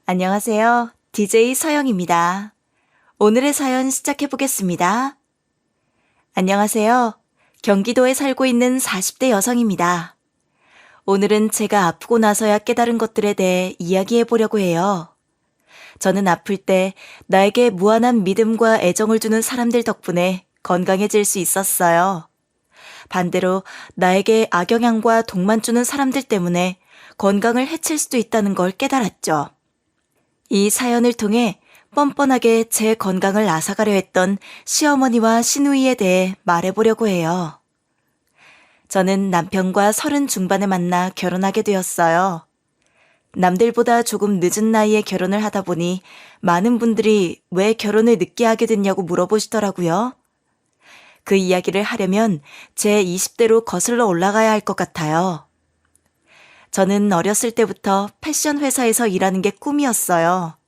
안녕하세요. DJ 서영입니다. 오늘의 사연 시작해 보겠습니다. 안녕하세요. 경기도에 살고 있는 40대 여성입니다. 오늘은 제가 아프고 나서야 깨달은 것들에 대해 이야기해 보려고 해요. 저는 아플 때 나에게 무한한 믿음과 애정을 주는 사람들 덕분에 건강해질 수 있었어요. 반대로 나에게 악영향과 독만 주는 사람들 때문에 건강을 해칠 수도 있다는 걸 깨달았죠. 이 사연을 통해 뻔뻔하게 제 건강을 앗아가려 했던 시어머니와 시누이에 대해 말해보려고 해요. 저는 남편과 30 중반에 만나 결혼하게 되었어요. 남들보다 조금 늦은 나이에 결혼을 하다 보니 많은 분들이 왜 결혼을 늦게 하게 됐냐고 물어보시더라고요. 그 이야기를 하려면 제 20대로 거슬러 올라가야 할 것 같아요. 저는 어렸을 때부터 패션 회사에서 일하는 게 꿈이었어요.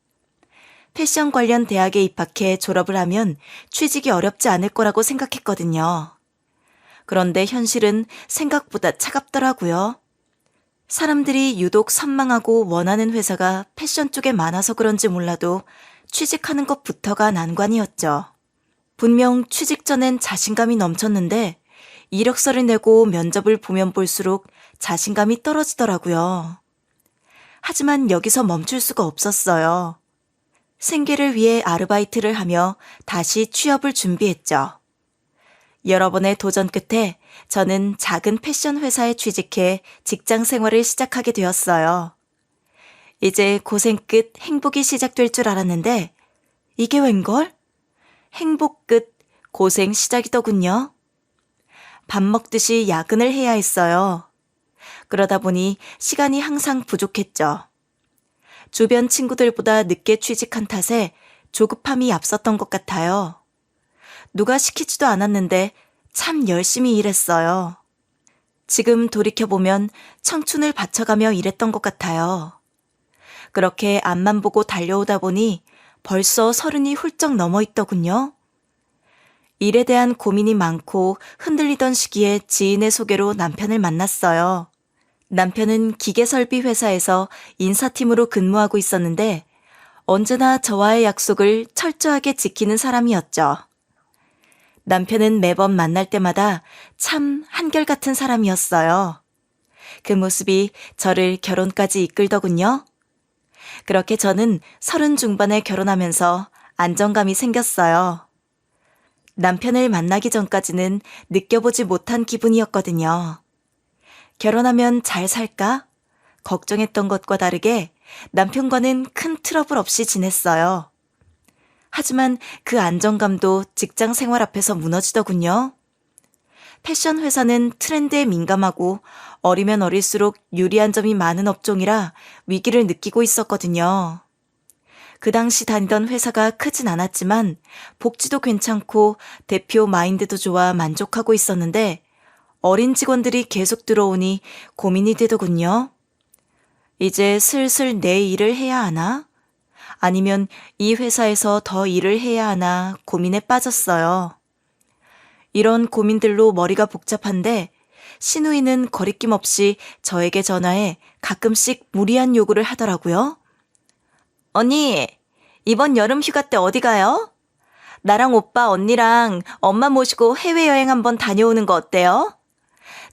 패션 관련 대학에 입학해 졸업을 하면 취직이 어렵지 않을 거라고 생각했거든요. 그런데 현실은 생각보다 차갑더라고요. 사람들이 유독 선망하고 원하는 회사가 패션 쪽에 많아서 그런지 몰라도 취직하는 것부터가 난관이었죠. 분명 취직 전엔 자신감이 넘쳤는데 이력서를 내고 면접을 보면 볼수록 자신감이 떨어지더라고요. 하지만 여기서 멈출 수가 없었어요. 생계를 위해 아르바이트를 하며 다시 취업을 준비했죠. 여러 번의 도전 끝에 저는 작은 패션 회사에 취직해 직장 생활을 시작하게 되었어요. 이제 고생 끝 행복이 시작될 줄 알았는데 이게 웬걸? 행복 끝 고생 시작이더군요. 밥 먹듯이 야근을 해야 했어요. 그러다 보니 시간이 항상 부족했죠. 주변 친구들보다 늦게 취직한 탓에 조급함이 앞섰던 것 같아요. 누가 시키지도 않았는데 참 열심히 일했어요. 지금 돌이켜보면 청춘을 바쳐가며 일했던 것 같아요. 그렇게 앞만 보고 달려오다 보니 벌써 30이 훌쩍 넘어 있더군요. 일에 대한 고민이 많고 흔들리던 시기에 지인의 소개로 남편을 만났어요. 남편은 기계설비 회사에서 인사팀으로 근무하고 있었는데 언제나 저와의 약속을 철저하게 지키는 사람이었죠. 남편은 매번 만날 때마다 참 한결같은 사람이었어요. 그 모습이 저를 결혼까지 이끌더군요. 그렇게 저는 30 중반에 결혼하면서 안정감이 생겼어요. 남편을 만나기 전까지는 느껴보지 못한 기분이었거든요. 결혼하면 잘 살까? 걱정했던 것과 다르게 남편과는 큰 트러블 없이 지냈어요. 하지만 그 안정감도 직장 생활 앞에서 무너지더군요. 패션 회사는 트렌드에 민감하고 어리면 어릴수록 유리한 점이 많은 업종이라 위기를 느끼고 있었거든요. 그 당시 다니던 회사가 크진 않았지만 복지도 괜찮고 대표 마인드도 좋아 만족하고 있었는데 어린 직원들이 계속 들어오니 고민이 되더군요. 이제 슬슬 내 일을 해야 하나? 아니면 이 회사에서 더 일을 해야 하나 고민에 빠졌어요. 이런 고민들로 머리가 복잡한데 시누이는 거리낌 없이 저에게 전화해 가끔씩 무리한 요구를 하더라고요. 언니, 이번 여름 휴가 때 어디 가요? 나랑 오빠, 언니랑 엄마 모시고 해외여행 한번 다녀오는 거 어때요?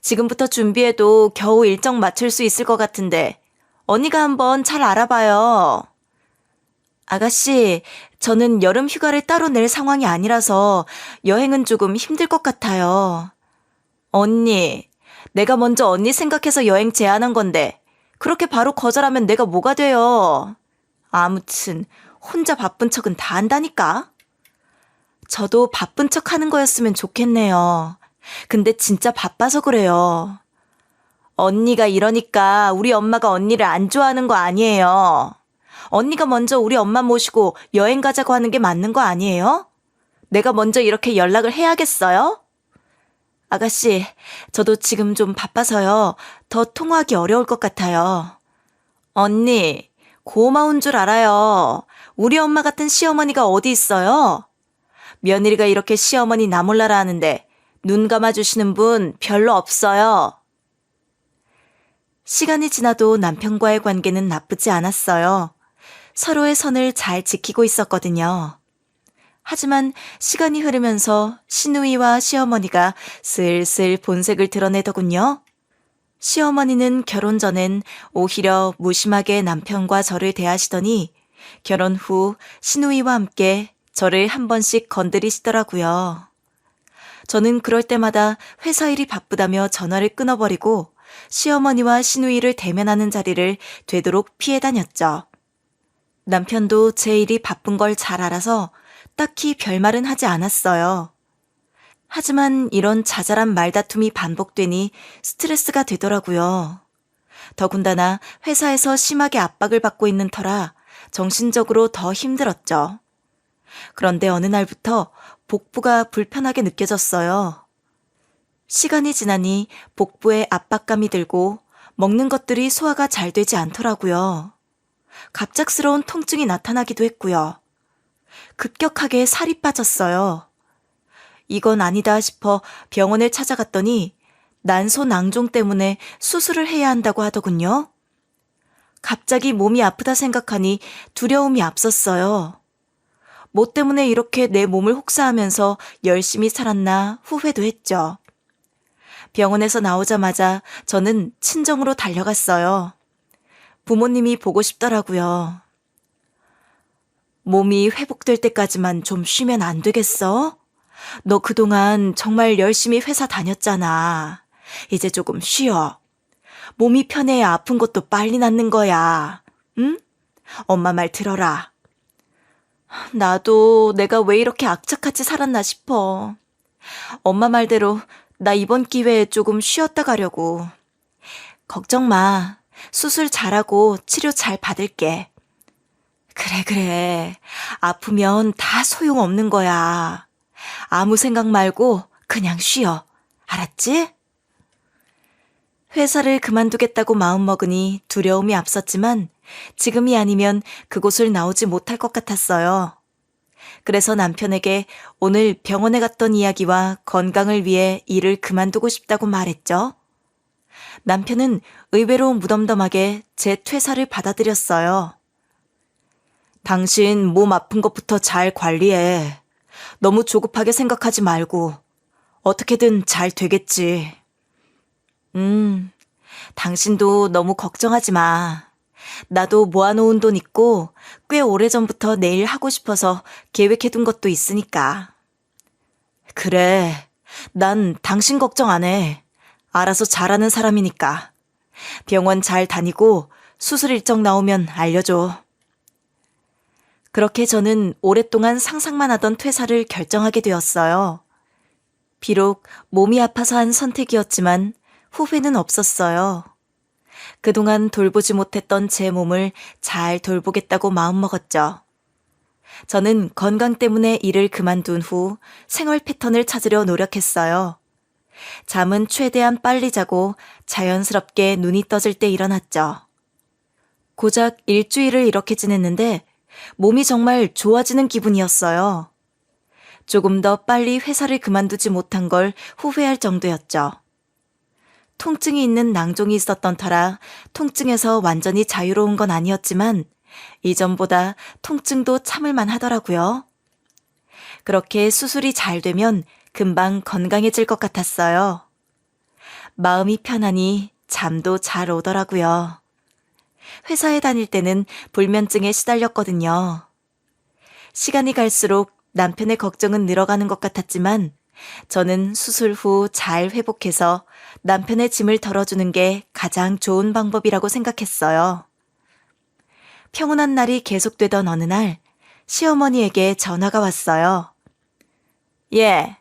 지금부터 준비해도 겨우 일정 맞출 수 있을 것 같은데 언니가 한번 잘 알아봐요. 아가씨, 저는 여름 휴가를 따로 낼 상황이 아니라서 여행은 조금 힘들 것 같아요. 언니, 내가 먼저 언니 생각해서 여행 제안한 건데 그렇게 바로 거절하면 내가 뭐가 돼요? 아무튼 혼자 바쁜 척은 다 한다니까. 저도 바쁜 척 하는 거였으면 좋겠네요. 근데 진짜 바빠서 그래요. 언니가 이러니까 우리 엄마가 언니를 안 좋아하는 거 아니에요. 언니가 먼저 우리 엄마 모시고 여행 가자고 하는 게 맞는 거 아니에요? 내가 먼저 이렇게 연락을 해야겠어요? 아가씨, 저도 지금 좀 바빠서요. 더 통화하기 어려울 것 같아요. 언니, 고마운 줄 알아요. 우리 엄마 같은 시어머니가 어디 있어요? 며느리가 이렇게 시어머니 나 몰라라 하는데 눈 감아주시는 분 별로 없어요. 시간이 지나도 남편과의 관계는 나쁘지 않았어요. 서로의 선을 잘 지키고 있었거든요. 하지만 시간이 흐르면서 시누이와 시어머니가 슬슬 본색을 드러내더군요. 시어머니는 결혼 전엔 오히려 무심하게 남편과 저를 대하시더니 결혼 후 시누이와 함께 저를 한 번씩 건드리시더라고요. 저는 그럴 때마다 회사 일이 바쁘다며 전화를 끊어버리고 시어머니와 시누이를 대면하는 자리를 되도록 피해 다녔죠. 남편도 제 일이 바쁜 걸 잘 알아서 딱히 별말은 하지 않았어요. 하지만 이런 자잘한 말다툼이 반복되니 스트레스가 되더라고요. 더군다나 회사에서 심하게 압박을 받고 있는 터라 정신적으로 더 힘들었죠. 그런데 어느 날부터 복부가 불편하게 느껴졌어요. 시간이 지나니 복부에 압박감이 들고 먹는 것들이 소화가 잘 되지 않더라고요. 갑작스러운 통증이 나타나기도 했고요. 급격하게 살이 빠졌어요. 이건 아니다 싶어 병원을 찾아갔더니 난소낭종 때문에 수술을 해야 한다고 하더군요. 갑자기 몸이 아프다 생각하니 두려움이 앞섰어요. 뭐 때문에 이렇게 내 몸을 혹사하면서 열심히 살았나 후회도 했죠. 병원에서 나오자마자 저는 친정으로 달려갔어요. 부모님이 보고 싶더라고요. 몸이 회복될 때까지만 좀 쉬면 안 되겠어? 너 그동안 정말 열심히 회사 다녔잖아. 이제 조금 쉬어. 몸이 편해야 아픈 것도 빨리 낫는 거야. 응? 엄마 말 들어라. 나도 내가 왜 이렇게 악착같이 살았나 싶어. 엄마 말대로 나 이번 기회에 조금 쉬었다 가려고. 걱정 마. 수술 잘하고 치료 잘 받을게. 그래. 아프면 다 소용없는 거야. 아무 생각 말고 그냥 쉬어. 알았지? 회사를 그만두겠다고 마음먹으니 두려움이 앞섰지만 지금이 아니면 그곳을 나오지 못할 것 같았어요. 그래서 남편에게 오늘 병원에 갔던 이야기와 건강을 위해 일을 그만두고 싶다고 말했죠. 남편은 의외로 무덤덤하게 제 퇴사를 받아들였어요. 당신 몸 아픈 것부터 잘 관리해. 너무 조급하게 생각하지 말고 어떻게든 잘 되겠지. 당신도 너무 걱정하지 마. 나도 모아놓은 돈 있고 꽤 오래전부터 내 일 하고 싶어서 계획해둔 것도 있으니까. 그래, 난 당신 걱정 안 해. 알아서 잘하는 사람이니까. 병원 잘 다니고 수술 일정 나오면 알려줘. 그렇게 저는 오랫동안 상상만 하던 퇴사를 결정하게 되었어요. 비록 몸이 아파서 한 선택이었지만 후회는 없었어요. 그동안 돌보지 못했던 제 몸을 잘 돌보겠다고 마음먹었죠. 저는 건강 때문에 일을 그만둔 후 생활 패턴을 찾으려 노력했어요. 잠은 최대한 빨리 자고 자연스럽게 눈이 떠질 때 일어났죠. 고작 일주일을 이렇게 지냈는데 몸이 정말 좋아지는 기분이었어요. 조금 더 빨리 회사를 그만두지 못한 걸 후회할 정도였죠. 통증이 있는 낭종이 있었던 터라 통증에서 완전히 자유로운 건 아니었지만 이전보다 통증도 참을만 하더라고요. 그렇게 수술이 잘 되면 금방 건강해질 것 같았어요. 마음이 편하니 잠도 잘 오더라고요. 회사에 다닐 때는 불면증에 시달렸거든요. 시간이 갈수록 남편의 걱정은 늘어가는 것 같았지만 저는 수술 후 잘 회복해서 남편의 짐을 덜어주는 게 가장 좋은 방법이라고 생각했어요. 평온한 날이 계속되던 어느 날 시어머니에게 전화가 왔어요. 예,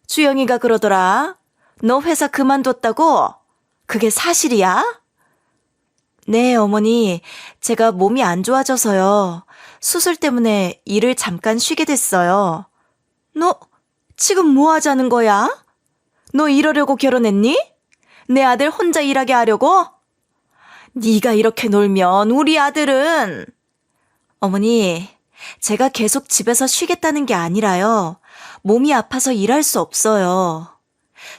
주영이가 그러더라. 너 회사 그만뒀다고? 그게 사실이야? 네, 어머니. 제가 몸이 안 좋아져서요. 수술 때문에 일을 잠깐 쉬게 됐어요. 너 지금 뭐 하자는 거야? 너 이러려고 결혼했니? 내 아들 혼자 일하게 하려고? 네가 이렇게 놀면 우리 아들은... 어머니, 제가 계속 집에서 쉬겠다는 게 아니라요. 몸이 아파서 일할 수 없어요.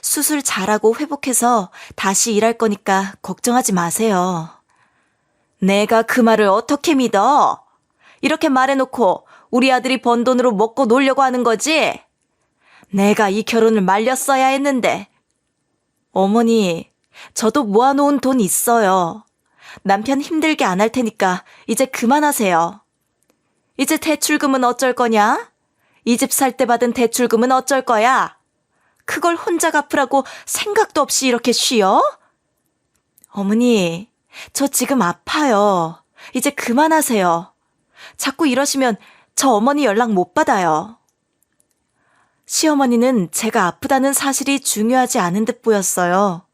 수술 잘하고 회복해서 다시 일할 거니까 걱정하지 마세요. 내가 그 말을 어떻게 믿어? 이렇게 말해놓고 우리 아들이 번 돈으로 먹고 놀려고 하는 거지? 내가 이 결혼을 말렸어야 했는데. 어머니, 저도 모아놓은 돈 있어요. 남편 힘들게 안 할 테니까 이제 그만하세요. 이제 대출금은 어쩔 거냐? 이 집 살 때 받은 대출금은 어쩔 거야? 그걸 혼자 갚으라고 생각도 없이 이렇게 쉬어? 어머니, 저 지금 아파요. 이제 그만하세요. 자꾸 이러시면 저 어머니 연락 못 받아요. 시어머니는 제가 아프다는 사실이 중요하지 않은 듯 보였어요.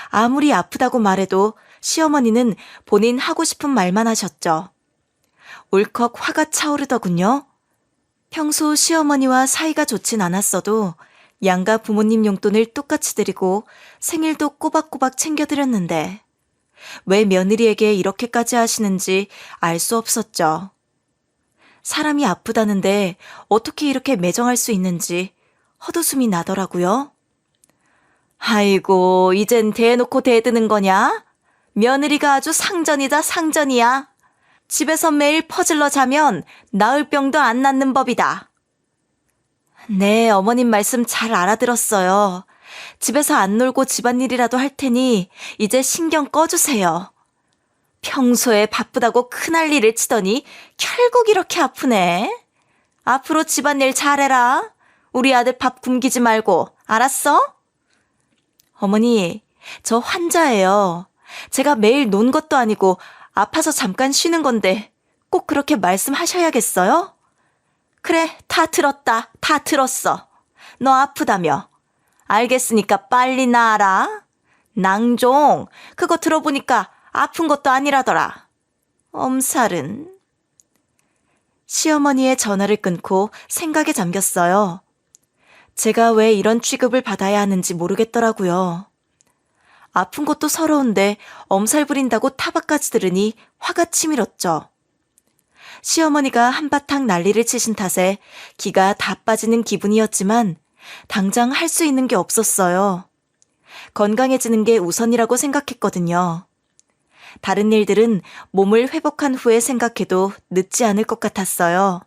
아무리 아프다고 말해도 시어머니는 본인 하고 싶은 말만 하셨죠. 울컥 화가 차오르더군요. 평소 시어머니와 사이가 좋진 않았어도 양가 부모님 용돈을 똑같이 드리고 생일도 꼬박꼬박 챙겨드렸는데 왜 며느리에게 이렇게까지 하시는지 알 수 없었죠. 사람이 아프다는데 어떻게 이렇게 매정할 수 있는지 헛웃음이 나더라고요. 아이고, 이젠 대놓고 대드는 거냐? 며느리가 아주 상전이다 상전이야. 집에서 매일 퍼질러 자면 나을 병도 안 낫는 법이다. 네, 어머님 말씀 잘 알아들었어요. 집에서 안 놀고 집안일이라도 할 테니 이제 신경 꺼주세요. 평소에 바쁘다고 큰난리를 치더니 결국 이렇게 아프네. 앞으로 집안일 잘해라. 우리 아들 밥 굶기지 말고, 알았어? 어머니, 저 환자예요. 제가 매일 논 것도 아니고 아파서 잠깐 쉬는 건데 꼭 그렇게 말씀하셔야겠어요? 그래, 다 들었다. 다 들었어. 너 아프다며. 알겠으니까 빨리 나아라. 낭종, 그거 들어보니까 아픈 것도 아니라더라. 엄살은. 시어머니의 전화를 끊고 생각에 잠겼어요. 제가 왜 이런 취급을 받아야 하는지 모르겠더라고요. 아픈 것도 서러운데 엄살 부린다고 타박까지 들으니 화가 치밀었죠. 시어머니가 한바탕 난리를 치신 탓에 기가 다 빠지는 기분이었지만 당장 할 수 있는 게 없었어요. 건강해지는 게 우선이라고 생각했거든요. 다른 일들은 몸을 회복한 후에 생각해도 늦지 않을 것 같았어요.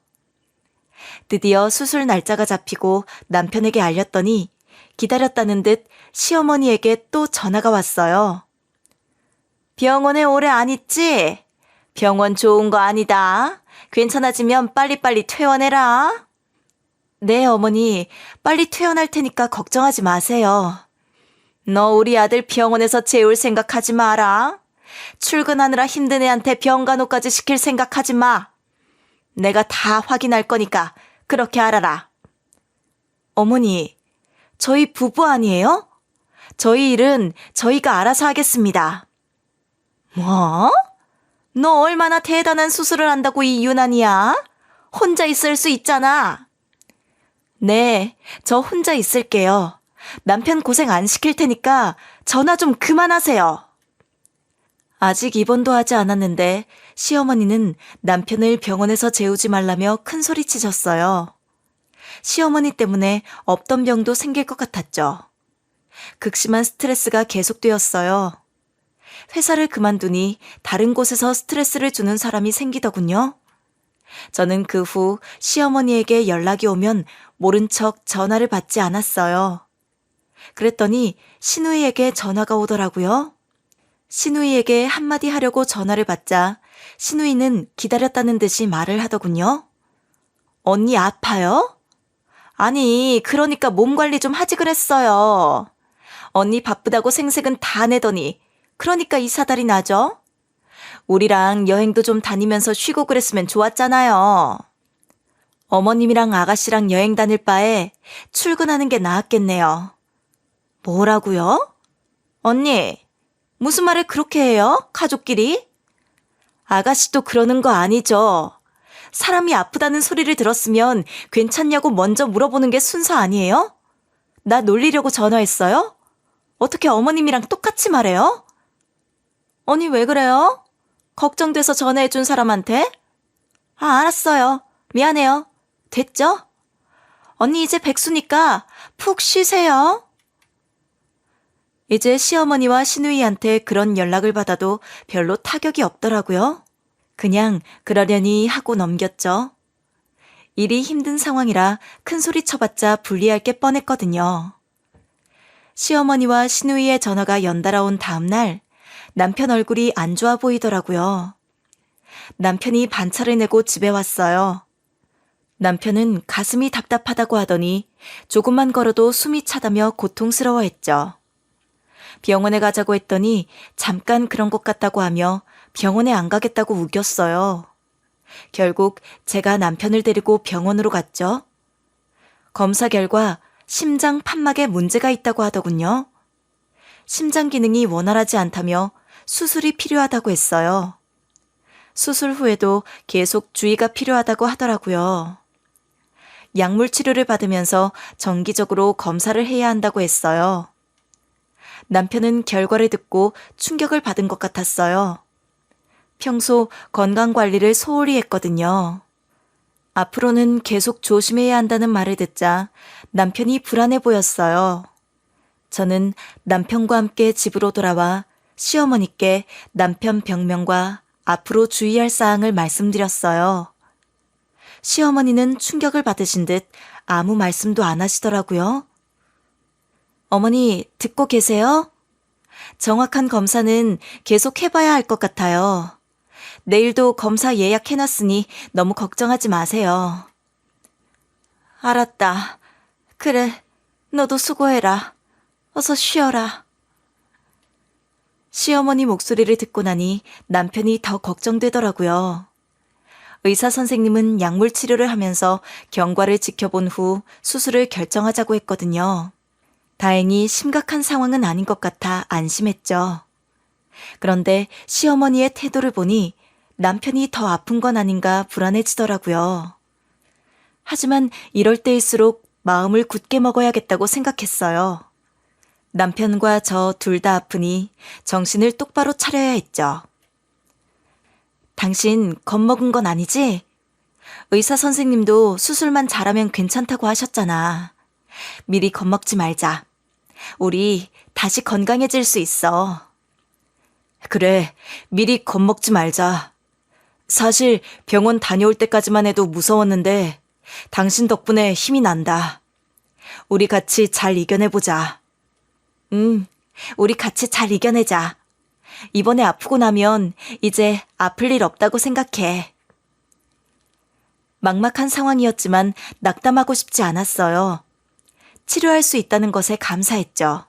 드디어 수술 날짜가 잡히고 남편에게 알렸더니 기다렸다는 듯 시어머니에게 또 전화가 왔어요. 병원에 오래 안 있지? 병원 좋은 거 아니다. 괜찮아지면 빨리빨리 퇴원해라. 네, 어머니. 빨리 퇴원할 테니까 걱정하지 마세요. 너 우리 아들 병원에서 재울 생각하지 마라. 출근하느라 힘든 애한테 병간호까지 시킬 생각하지 마. 내가 다 확인할 거니까 그렇게 알아라. 어머니, 저희 부부 아니에요? 저희 일은 저희가 알아서 하겠습니다. 뭐? 너 얼마나 대단한 수술을 한다고 이 유난이야? 혼자 있을 수 있잖아. 네, 저 혼자 있을게요. 남편 고생 안 시킬 테니까 전화 좀 그만하세요. 아직 입원도 하지 않았는데 시어머니는 남편을 병원에서 재우지 말라며 큰 소리 치셨어요. 시어머니 때문에 없던 병도 생길 것 같았죠. 극심한 스트레스가 계속되었어요. 회사를 그만두니 다른 곳에서 스트레스를 주는 사람이 생기더군요. 저는 그 후 시어머니에게 연락이 오면 모른 척 전화를 받지 않았어요. 그랬더니 시누이에게 전화가 오더라고요. 시누이에게 한마디 하려고 전화를 받자 시누이는 기다렸다는 듯이 말을 하더군요. 언니 아파요? 아니, 그러니까 몸 관리 좀 하지 그랬어요. 언니 바쁘다고 생색은 다 내더니 그러니까 이 사달이 나죠? 우리랑 여행도 좀 다니면서 쉬고 그랬으면 좋았잖아요. 어머님이랑 아가씨랑 여행 다닐 바에 출근하는 게 나았겠네요. 뭐라고요? 언니, 무슨 말을 그렇게 해요? 가족끼리? 아가씨도 그러는 거 아니죠? 사람이 아프다는 소리를 들었으면 괜찮냐고 먼저 물어보는 게 순서 아니에요? 나 놀리려고 전화했어요? 어떻게 어머님이랑 똑같이 말해요? 언니 왜 그래요? 걱정돼서 전화해준 사람한테? 아, 알았어요. 미안해요. 됐죠? 언니 이제 백수니까 푹 쉬세요. 이제 시어머니와 시누이한테 그런 연락을 받아도 별로 타격이 없더라고요. 그냥 그러려니 하고 넘겼죠. 일이 힘든 상황이라 큰 소리 쳐봤자 불리할 게 뻔했거든요. 시어머니와 시누이의 전화가 연달아 온 다음 날 남편 얼굴이 안 좋아 보이더라고요. 남편이 반차를 내고 집에 왔어요. 남편은 가슴이 답답하다고 하더니 조금만 걸어도 숨이 차다며 고통스러워했죠. 병원에 가자고 했더니 잠깐 그런 것 같다고 하며 병원에 안 가겠다고 우겼어요. 결국 제가 남편을 데리고 병원으로 갔죠. 검사 결과 심장 판막에 문제가 있다고 하더군요. 심장 기능이 원활하지 않다며 수술이 필요하다고 했어요. 수술 후에도 계속 주의가 필요하다고 하더라고요. 약물 치료를 받으면서 정기적으로 검사를 해야 한다고 했어요. 남편은 결과를 듣고 충격을 받은 것 같았어요. 평소 건강관리를 소홀히 했거든요. 앞으로는 계속 조심해야 한다는 말을 듣자 남편이 불안해 보였어요. 저는 남편과 함께 집으로 돌아와 시어머니께 남편 병명과 앞으로 주의할 사항을 말씀드렸어요. 시어머니는 충격을 받으신 듯 아무 말씀도 안 하시더라고요. 어머니, 듣고 계세요? 정확한 검사는 계속 해봐야 할 것 같아요. 내일도 검사 예약해놨으니 너무 걱정하지 마세요. 알았다. 그래, 너도 수고해라. 어서 쉬어라. 시어머니 목소리를 듣고 나니 남편이 더 걱정되더라고요. 의사 선생님은 약물 치료를 하면서 경과를 지켜본 후 수술을 결정하자고 했거든요. 다행히 심각한 상황은 아닌 것 같아 안심했죠. 그런데 시어머니의 태도를 보니 남편이 더 아픈 건 아닌가 불안해지더라고요. 하지만 이럴 때일수록 마음을 굳게 먹어야겠다고 생각했어요. 남편과 저 둘 다 아프니 정신을 똑바로 차려야 했죠. 당신 겁먹은 건 아니지? 의사 선생님도 수술만 잘하면 괜찮다고 하셨잖아. 미리 겁먹지 말자. 우리 다시 건강해질 수 있어. 그래, 미리 겁먹지 말자. 사실 병원 다녀올 때까지만 해도 무서웠는데 당신 덕분에 힘이 난다. 우리 같이 잘 이겨내보자. 우리 같이 잘 이겨내자. 이번에 아프고 나면 이제 아플 일 없다고 생각해. 막막한 상황이었지만 낙담하고 싶지 않았어요. 치료할 수 있다는 것에 감사했죠.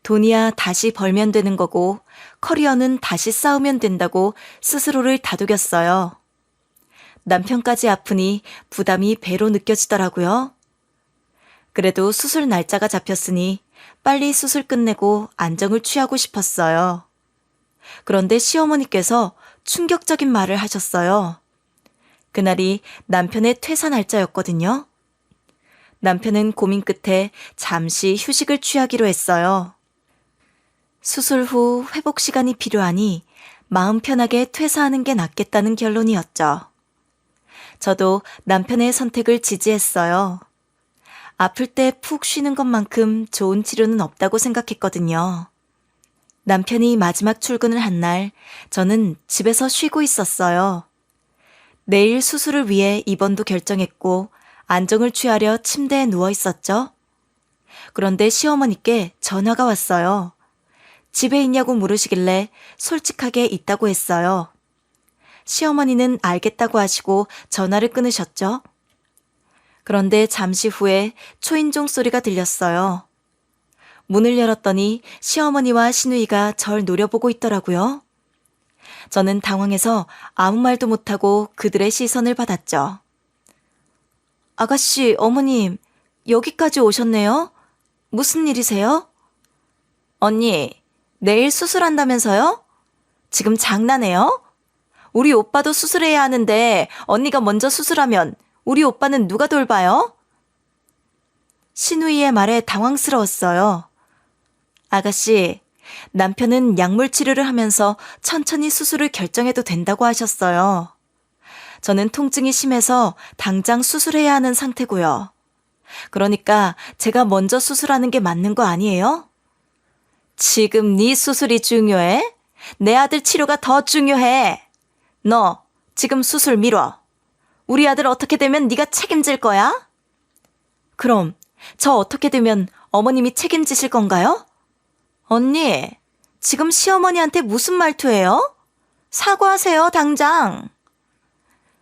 돈이야 다시 벌면 되는 거고 커리어는 다시 쌓으면 된다고 스스로를 다독였어요. 남편까지 아프니 부담이 배로 느껴지더라고요. 그래도 수술 날짜가 잡혔으니 빨리 수술 끝내고 안정을 취하고 싶었어요. 그런데 시어머니께서 충격적인 말을 하셨어요. 그날이 남편의 퇴사 날짜였거든요. 남편은 고민 끝에 잠시 휴식을 취하기로 했어요. 수술 후 회복 시간이 필요하니 마음 편하게 퇴사하는 게 낫겠다는 결론이었죠. 저도 남편의 선택을 지지했어요. 아플 때 푹 쉬는 것만큼 좋은 치료는 없다고 생각했거든요. 남편이 마지막 출근을 한 날 저는 집에서 쉬고 있었어요. 내일 수술을 위해 입원도 결정했고 안정을 취하려 침대에 누워 있었죠. 그런데 시어머니께 전화가 왔어요. 집에 있냐고 물으시길래 솔직하게 있다고 했어요. 시어머니는 알겠다고 하시고 전화를 끊으셨죠. 그런데 잠시 후에 초인종 소리가 들렸어요. 문을 열었더니 시어머니와 시누이가 절 노려보고 있더라고요. 저는 당황해서 아무 말도 못하고 그들의 시선을 받았죠. 아가씨, 어머님, 여기까지 오셨네요? 무슨 일이세요? 언니, 내일 수술한다면서요? 지금 장난해요? 우리 오빠도 수술해야 하는데 언니가 먼저 수술하면 우리 오빠는 누가 돌봐요? 시누이의 말에 당황스러웠어요. 아가씨, 남편은 약물 치료를 하면서 천천히 수술을 결정해도 된다고 하셨어요. 저는 통증이 심해서 당장 수술해야 하는 상태고요. 그러니까 제가 먼저 수술하는 게 맞는 거 아니에요? 지금 네 수술이 중요해? 내 아들 치료가 더 중요해. 너 지금 수술 미뤄. 우리 아들 어떻게 되면 네가 책임질 거야? 그럼 저 어떻게 되면 어머님이 책임지실 건가요? 언니, 지금 시어머니한테 무슨 말투예요? 사과하세요, 당장.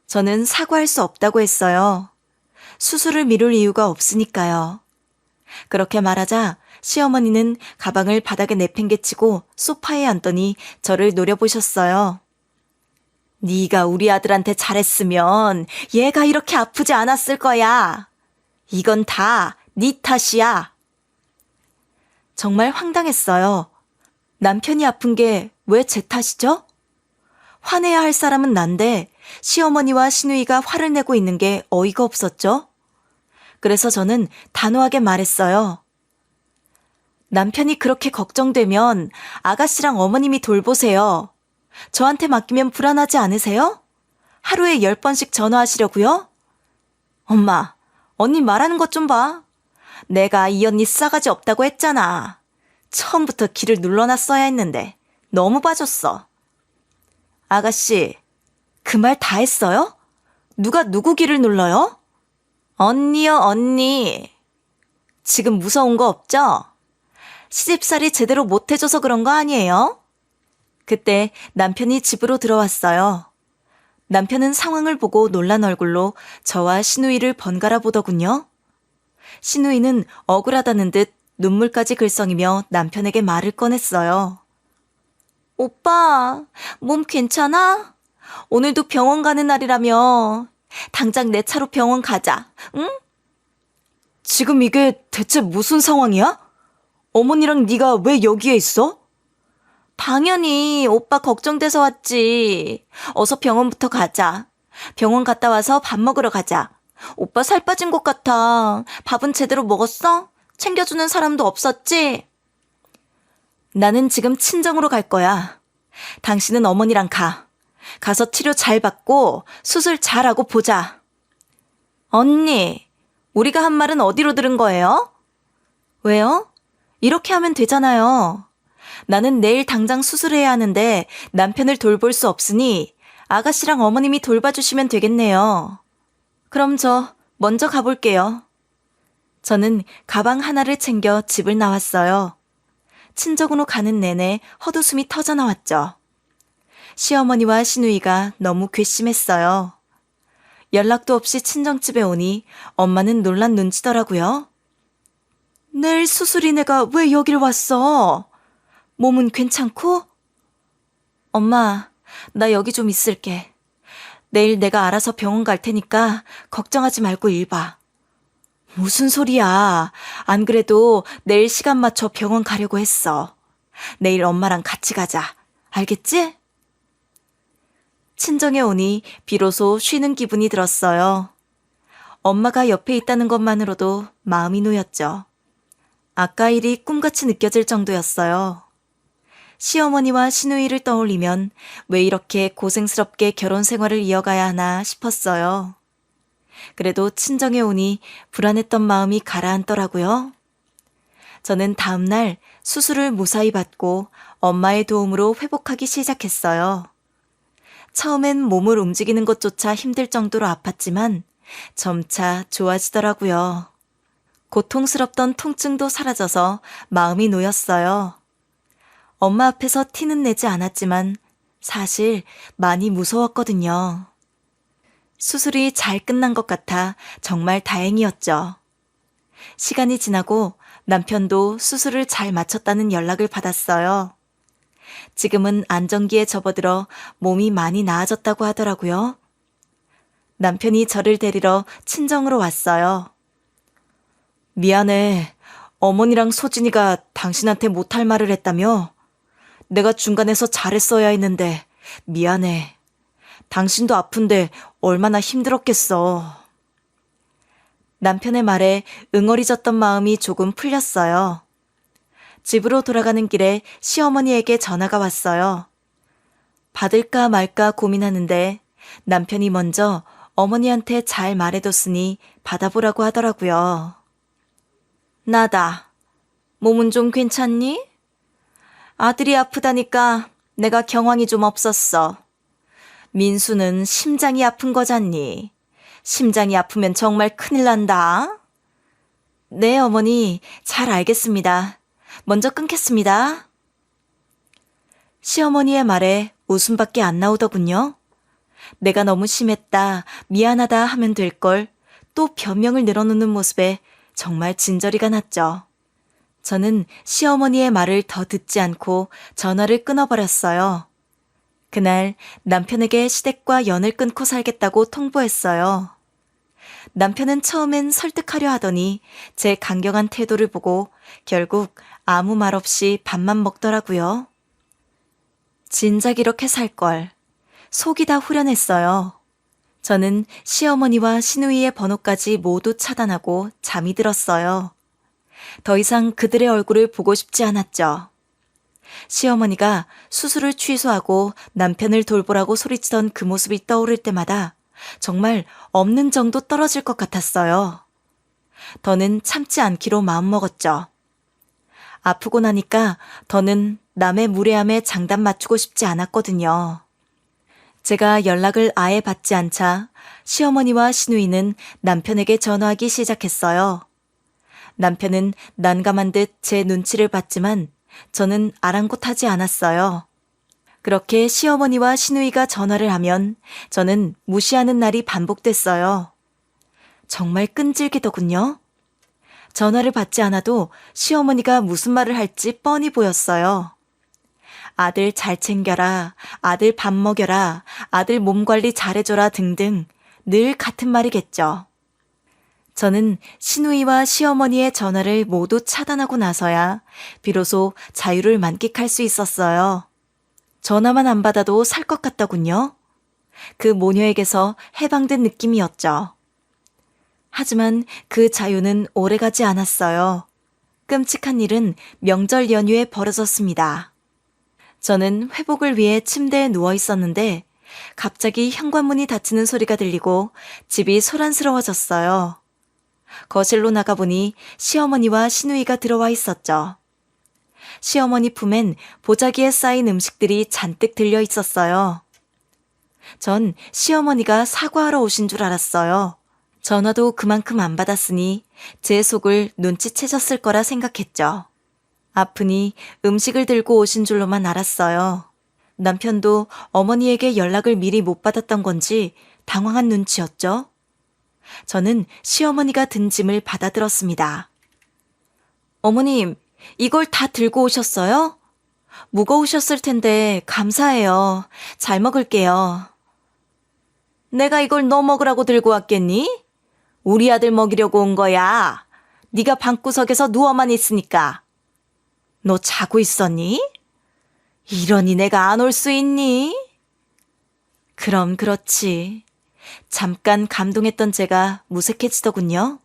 저는 사과할 수 없다고 했어요. 수술을 미룰 이유가 없으니까요. 그렇게 말하자 시어머니는 가방을 바닥에 내팽개치고 소파에 앉더니 저를 노려보셨어요. 네가 우리 아들한테 잘했으면 얘가 이렇게 아프지 않았을 거야. 이건 다 네 탓이야. 정말 황당했어요. 남편이 아픈 게 왜 제 탓이죠? 화내야 할 사람은 난데 시어머니와 시누이가 화를 내고 있는 게 어이가 없었죠. 그래서 저는 단호하게 말했어요. 남편이 그렇게 걱정되면 아가씨랑 어머님이 돌보세요. 저한테 맡기면 불안하지 않으세요? 하루에 10번씩 전화하시려고요? 엄마, 언니 말하는 것 좀 봐. 내가 이 언니 싸가지 없다고 했잖아. 처음부터 기를 눌러놨어야 했는데 너무 봐줬어. 아가씨, 그 말 다 했어요? 누가 누구 기를 눌러요? 언니요, 언니. 지금 무서운 거 없죠? 시집살이 제대로 못해줘서 그런 거 아니에요? 그때 남편이 집으로 들어왔어요. 남편은 상황을 보고 놀란 얼굴로 저와 시누이를 번갈아 보더군요. 시누이는 억울하다는 듯 눈물까지 글썽이며 남편에게 말을 꺼냈어요. 오빠, 몸 괜찮아? 오늘도 병원 가는 날이라며. 당장 내 차로 병원 가자, 응? 지금 이게 대체 무슨 상황이야? 어머니랑 네가 왜 여기에 있어? 당연히 오빠 걱정돼서 왔지. 어서 병원부터 가자. 병원 갔다 와서 밥 먹으러 가자. 오빠 살 빠진 것 같아. 밥은 제대로 먹었어? 챙겨주는 사람도 없었지? 나는 지금 친정으로 갈 거야. 당신은 어머니랑 가. 가서 치료 잘 받고 수술 잘하고 보자. 언니, 우리가 한 말은 어디로 들은 거예요? 왜요? 이렇게 하면 되잖아요. 나는 내일 당장 수술해야 하는데 남편을 돌볼 수 없으니 아가씨랑 어머님이 돌봐주시면 되겠네요. 그럼 저 먼저 가볼게요. 저는 가방 하나를 챙겨 집을 나왔어요. 친정으로 가는 내내 헛웃음이 터져 나왔죠. 시어머니와 시누이가 너무 괘씸했어요. 연락도 없이 친정집에 오니 엄마는 놀란 눈치더라고요. 내일 수술이네가 왜 여길 왔어? 몸은 괜찮고? 엄마, 나 여기 좀 있을게. 내일 내가 알아서 병원 갈 테니까 걱정하지 말고 일 봐. 무슨 소리야. 안 그래도 내일 시간 맞춰 병원 가려고 했어. 내일 엄마랑 같이 가자. 알겠지? 친정에 오니 비로소 쉬는 기분이 들었어요. 엄마가 옆에 있다는 것만으로도 마음이 놓였죠. 아까 일이 꿈같이 느껴질 정도였어요. 시어머니와 시누이를 떠올리면 왜 이렇게 고생스럽게 결혼 생활을 이어가야 하나 싶었어요. 그래도 친정에 오니 불안했던 마음이 가라앉더라고요. 저는 다음 날 수술을 무사히 받고 엄마의 도움으로 회복하기 시작했어요. 처음엔 몸을 움직이는 것조차 힘들 정도로 아팠지만 점차 좋아지더라고요. 고통스럽던 통증도 사라져서 마음이 놓였어요. 엄마 앞에서 티는 내지 않았지만 사실 많이 무서웠거든요. 수술이 잘 끝난 것 같아 정말 다행이었죠. 시간이 지나고 남편도 수술을 잘 마쳤다는 연락을 받았어요. 지금은 안정기에 접어들어 몸이 많이 나아졌다고 하더라고요. 남편이 저를 데리러 친정으로 왔어요. 미안해. 어머니랑 소진이가 당신한테 못할 말을 했다며? 내가 중간에서 잘했어야 했는데 미안해. 당신도 아픈데 얼마나 힘들었겠어. 남편의 말에 응어리졌던 마음이 조금 풀렸어요. 집으로 돌아가는 길에 시어머니에게 전화가 왔어요. 받을까 말까 고민하는데 남편이 먼저 어머니한테 잘 말해뒀으니 받아보라고 하더라고요. 나다. 몸은 좀 괜찮니? 아들이 아프다니까 내가 경황이 좀 없었어. 민수는 심장이 아픈 거잖니. 심장이 아프면 정말 큰일 난다. 네, 어머니. 잘 알겠습니다. 먼저 끊겠습니다. 시어머니의 말에 웃음밖에 안 나오더군요. 내가 너무 심했다, 미안하다 하면 될 걸 또 변명을 늘어놓는 모습에 정말 진저리가 났죠. 저는 시어머니의 말을 더 듣지 않고 전화를 끊어버렸어요. 그날 남편에게 시댁과 연을 끊고 살겠다고 통보했어요. 남편은 처음엔 설득하려 하더니 제 강경한 태도를 보고 결국 아무 말 없이 밥만 먹더라고요. 진작 이렇게 살 걸. 속이 다 후련했어요. 저는 시어머니와 시누이의 번호까지 모두 차단하고 잠이 들었어요. 더 이상 그들의 얼굴을 보고 싶지 않았죠. 시어머니가 수술을 취소하고 남편을 돌보라고 소리치던 그 모습이 떠오를 때마다 정말 없는 정도 떨어질 것 같았어요. 더는 참지 않기로 마음먹었죠. 아프고 나니까 더는 남의 무례함에 장단 맞추고 싶지 않았거든요. 제가 연락을 아예 받지 않자 시어머니와 시누이는 남편에게 전화하기 시작했어요. 남편은 난감한 듯 제 눈치를 봤지만 저는 아랑곳하지 않았어요. 그렇게 시어머니와 시누이가 전화를 하면 저는 무시하는 날이 반복됐어요. 정말 끈질기더군요. 전화를 받지 않아도 시어머니가 무슨 말을 할지 뻔히 보였어요. 아들 잘 챙겨라, 아들 밥 먹여라, 아들 몸 관리 잘해줘라 등등 늘 같은 말이겠죠. 저는 시누이와 시어머니의 전화를 모두 차단하고 나서야 비로소 자유를 만끽할 수 있었어요. 전화만 안 받아도 살 것 같더군요. 그 모녀에게서 해방된 느낌이었죠. 하지만 그 자유는 오래가지 않았어요. 끔찍한 일은 명절 연휴에 벌어졌습니다. 저는 회복을 위해 침대에 누워 있었는데 갑자기 현관문이 닫히는 소리가 들리고 집이 소란스러워졌어요. 거실로 나가보니 시어머니와 시누이가 들어와 있었죠. 시어머니 품엔 보자기에 쌓인 음식들이 잔뜩 들려 있었어요. 전 시어머니가 사과하러 오신 줄 알았어요. 전화도 그만큼 안 받았으니 제 속을 눈치채셨을 거라 생각했죠. 아프니 음식을 들고 오신 줄로만 알았어요. 남편도 어머니에게 연락을 미리 못 받았던 건지 당황한 눈치였죠. 저는 시어머니가 든 짐을 받아들었습니다. 어머님, 이걸 다 들고 오셨어요? 무거우셨을 텐데 감사해요. 잘 먹을게요. 내가 이걸 너 먹으라고 들고 왔겠니? 우리 아들 먹이려고 온 거야. 네가 방구석에서 누워만 있으니까. 너 자고 있었니? 이러니 내가 안 올 수 있니? 그럼 그렇지. 잠깐 감동했던 제가 무색해지더군요.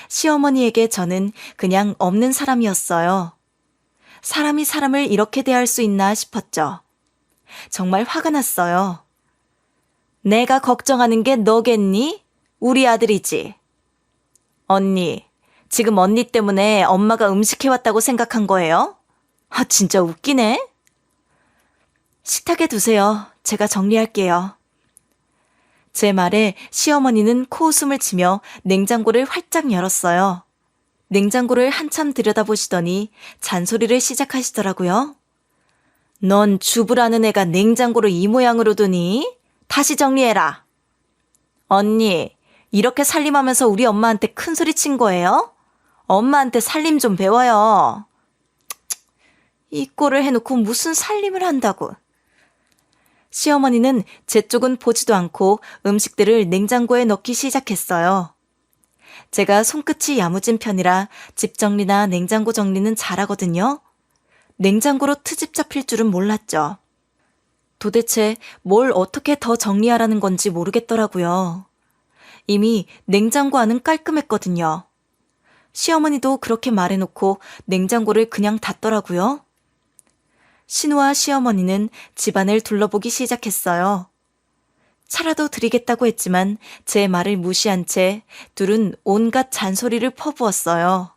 시어머니에게 저는 그냥 없는 사람이었어요. 사람이 사람을 이렇게 대할 수 있나 싶었죠. 정말 화가 났어요. 내가 걱정하는 게 너겠니? 우리 아들이지. 언니, 지금 언니 때문에 엄마가 음식해왔다고 생각한 거예요? 아, 진짜 웃기네. 식탁에 두세요. 제가 정리할게요. 제 말에 시어머니는 코웃음을 치며 냉장고를 활짝 열었어요. 냉장고를 한참 들여다보시더니 잔소리를 시작하시더라고요. 넌 주부라는 애가 냉장고를 이 모양으로 두니? 다시 정리해라. 언니, 이렇게 살림하면서 우리 엄마한테 큰 소리 친 거예요? 엄마한테 살림 좀 배워요. 이 꼴을 해놓고 무슨 살림을 한다고. 시어머니는 제 쪽은 보지도 않고 음식들을 냉장고에 넣기 시작했어요. 제가 손끝이 야무진 편이라 집 정리나 냉장고 정리는 잘하거든요. 냉장고로 트집 잡힐 줄은 몰랐죠. 도대체 뭘 어떻게 더 정리하라는 건지 모르겠더라고요. 이미 냉장고 안은 깔끔했거든요. 시어머니도 그렇게 말해놓고 냉장고를 그냥 닫더라고요. 신우와 시어머니는 집안을 둘러보기 시작했어요. 차라도 드리겠다고 했지만 제 말을 무시한 채 둘은 온갖 잔소리를 퍼부었어요.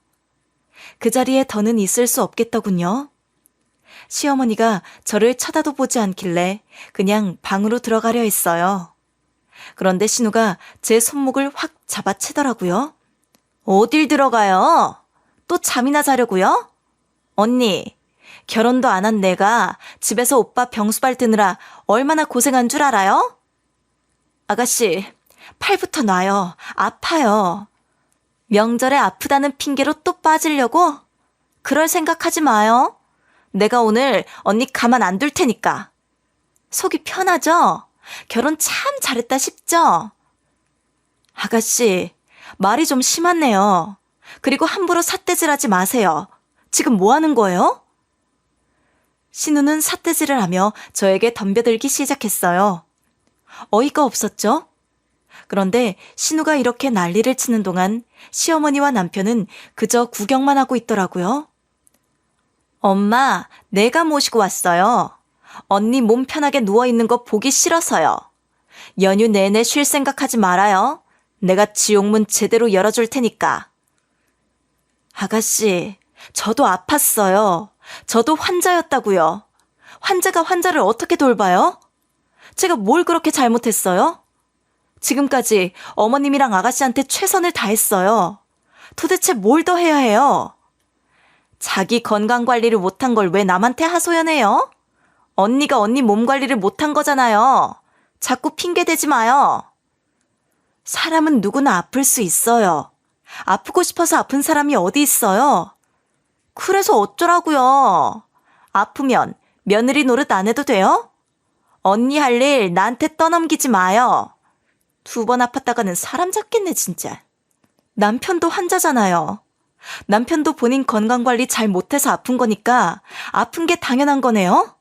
그 자리에 더는 있을 수 없겠더군요. 시어머니가 저를 쳐다도 보지 않길래 그냥 방으로 들어가려 했어요. 그런데 신우가 제 손목을 확 잡아채더라고요. 어딜 들어가요? 또 잠이나 자려고요? 언니, 결혼도 안 한 내가 집에서 오빠 병수발 드느라 얼마나 고생한 줄 알아요? 아가씨, 팔부터 놔요. 아파요. 명절에 아프다는 핑계로 또 빠지려고? 그럴 생각하지 마요. 내가 오늘 언니 가만 안 둘 테니까. 속이 편하죠? 결혼 참 잘했다 싶죠? 아가씨, 말이 좀 심하네요. 그리고 함부로 삿대질하지 마세요. 지금 뭐 하는 거예요? 신우는 삿대질을 하며 저에게 덤벼들기 시작했어요. 어이가 없었죠? 그런데 신우가 이렇게 난리를 치는 동안 시어머니와 남편은 그저 구경만 하고 있더라고요. 엄마, 내가 모시고 왔어요. 언니 몸 편하게 누워있는 거 보기 싫어서요. 연휴 내내 쉴 생각하지 말아요. 내가 지옥문 제대로 열어줄 테니까. 아가씨, 저도 아팠어요. 저도 환자였다고요. 환자가 환자를 어떻게 돌봐요? 제가 뭘 그렇게 잘못했어요? 지금까지 어머님이랑 아가씨한테 최선을 다했어요. 도대체 뭘 더 해야 해요? 자기 건강 관리를 못한 걸 왜 남한테 하소연해요? 언니가 언니 몸 관리를 못한 거잖아요. 자꾸 핑계 대지 마요. 사람은 누구나 아플 수 있어요. 아프고 싶어서 아픈 사람이 어디 있어요? 그래서 어쩌라고요? 아프면 며느리 노릇 안 해도 돼요? 언니 할 일 나한테 떠넘기지 마요. 2번 아팠다가는 사람 잡겠네 진짜. 남편도 환자잖아요. 남편도 본인 건강관리 잘 못해서 아픈 거니까 아픈 게 당연한 거네요?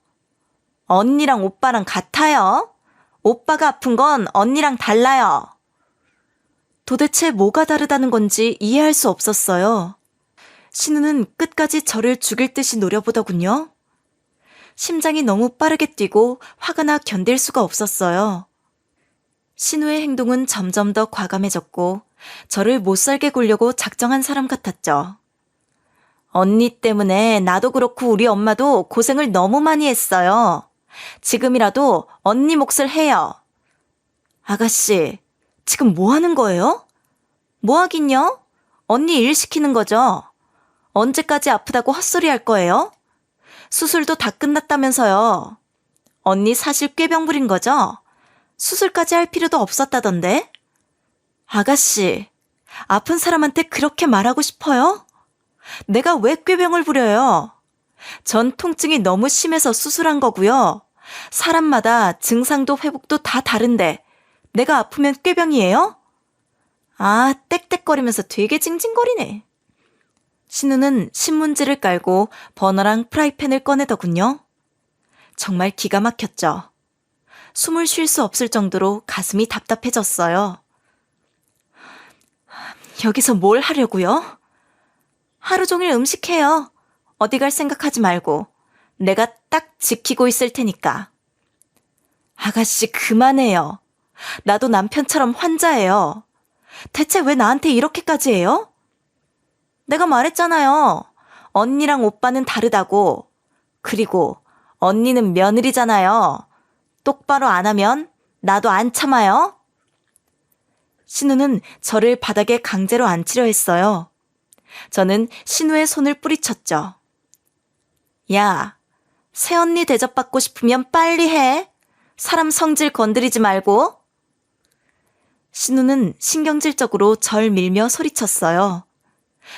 언니랑 오빠랑 같아요. 오빠가 아픈 건 언니랑 달라요. 도대체 뭐가 다르다는 건지 이해할 수 없었어요. 신우는 끝까지 저를 죽일 듯이 노려보더군요. 심장이 너무 빠르게 뛰고 화가 나 견딜 수가 없었어요. 신우의 행동은 점점 더 과감해졌고 저를 못살게 굴려고 작정한 사람 같았죠. 언니 때문에 나도 그렇고 우리 엄마도 고생을 너무 많이 했어요. 지금이라도 언니 몫을 해요. 아가씨, 지금 뭐 하는 거예요? 뭐 하긴요? 언니 일 시키는 거죠? 언제까지 아프다고 헛소리 할 거예요? 수술도 다 끝났다면서요. 언니 사실 꾀병 부린 거죠? 수술까지 할 필요도 없었다던데? 아가씨, 아픈 사람한테 그렇게 말하고 싶어요? 내가 왜 꾀병을 부려요? 전 통증이 너무 심해서 수술한 거고요. 사람마다 증상도 회복도 다 다른데 내가 아프면 꾀병이에요? 아, 떽떽거리면서 되게 징징거리네. 신우는 신문지를 깔고 버너랑 프라이팬을 꺼내더군요. 정말 기가 막혔죠. 숨을 쉴 수 없을 정도로 가슴이 답답해졌어요. 여기서 뭘 하려고요? 하루 종일 음식해요. 어디 갈 생각하지 말고. 내가 딱 지키고 있을 테니까. 아가씨 그만해요. 나도 남편처럼 환자예요. 대체 왜 나한테 이렇게까지 해요? 내가 말했잖아요. 언니랑 오빠는 다르다고. 그리고 언니는 며느리잖아요. 똑바로 안 하면 나도 안 참아요. 신우는 저를 바닥에 강제로 앉히려 했어요. 저는 신우의 손을 뿌리쳤죠. 야, 새언니 대접받고 싶으면 빨리 해. 사람 성질 건드리지 말고. 신우는 신경질적으로 절 밀며 소리쳤어요.